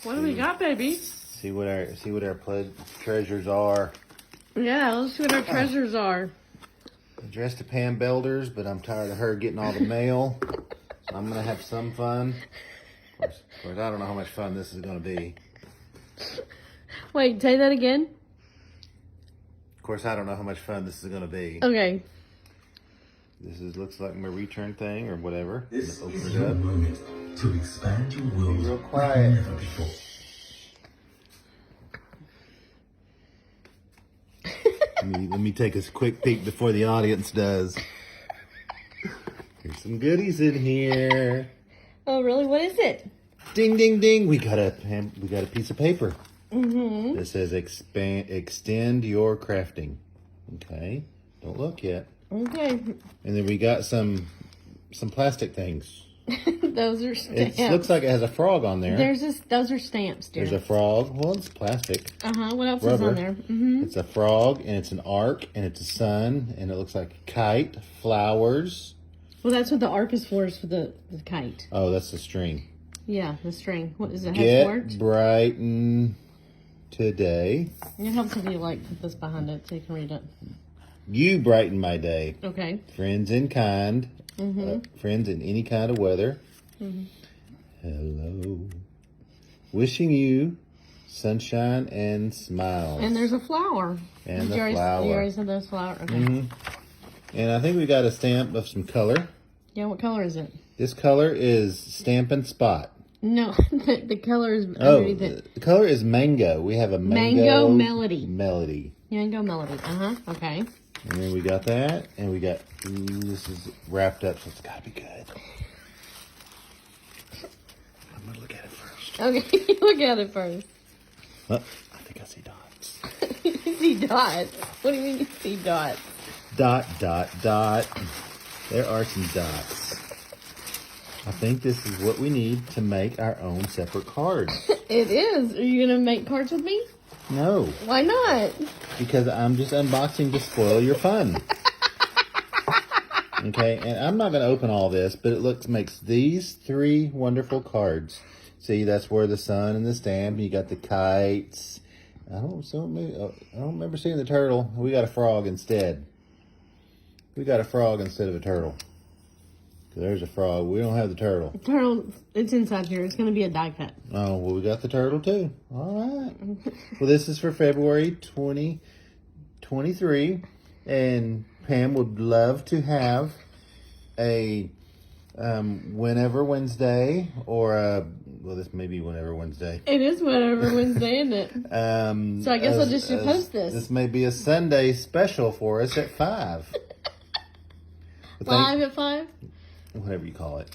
What do we got, baby? See what our treasures are. Yeah, let's see what our treasures are. Addressed to Pam Belders, but I'm tired of her getting all the mail. So I'm gonna have some fun. Of course, I don't know how much fun this is gonna be. Wait, say that again. Of course, I don't know how much fun this is gonna be. Okay. Looks like my return thing or whatever. This Open is it your up. moment to expand your world Real like quiet. never before. Let me take a quick peek before the audience does. There's some goodies in here. Oh, really? What is it? Ding, ding, ding! We got a piece of paper. Mm-hmm. That says extend your crafting. Okay, don't look yet. Okay. And then we got some plastic things. Those are stamps. It looks like it has a frog on there. Those are stamps, dear. There's a frog. Well, it's plastic. What else is Rubber. on there? Mm-hmm. It's a frog, and it's an arc, and it's a sun, and it looks like a kite, flowers. Well, that's what the arc is for the kite. Oh, that's the string. Yeah, the string. What is it? Get brighten today. It helps if you put this behind it so you can read it. You brighten my day. Okay. Friends in kind. Friends in any kind of weather. Hello. Wishing you sunshine and smiles. And there's a flower. And the You flower. already said those flowers. Okay. And I think we got a stamp of some color. Yeah, what color is it? This color is Stampin' Spot. No, the color is Oh, underneath it. the color is mango. We have a Mango Melody. Melody. Mango Melody. Okay. And then we got that, and we got, this is wrapped up, so it's gotta be good. I'm gonna look at it first. Okay, look at it first. Oh, I think I see dots. You see dots. What do you mean you see dots? Dot, dot, dot. There are some dots. I think this is what we need to make our own separate cards. It is. Are you going to make cards with me? No, Why not? because I'm just unboxing to spoil your fun. Okay, and I'm not going to open all this, but it makes these 3 wonderful cards. See, that's where the sun and the stamp. You got the kites. I don't remember seeing the turtle. We got a frog instead. We got a frog instead of a turtle. There's a frog. We don't have the turtle. Turtle, it's inside here. It's going to be a die cut. Oh, well, we got the turtle too. All right. Well, this is for February 2023, and Pam would love to have a Whenever Wednesday or this may be Whenever Wednesday. It is whatever Wednesday, isn't it? So I guess I'll just post this. This may be a Sunday special for us at 5. Live at 5? Whatever you call it.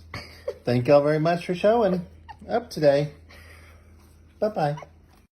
Thank y'all very much for showing up today. Bye-bye.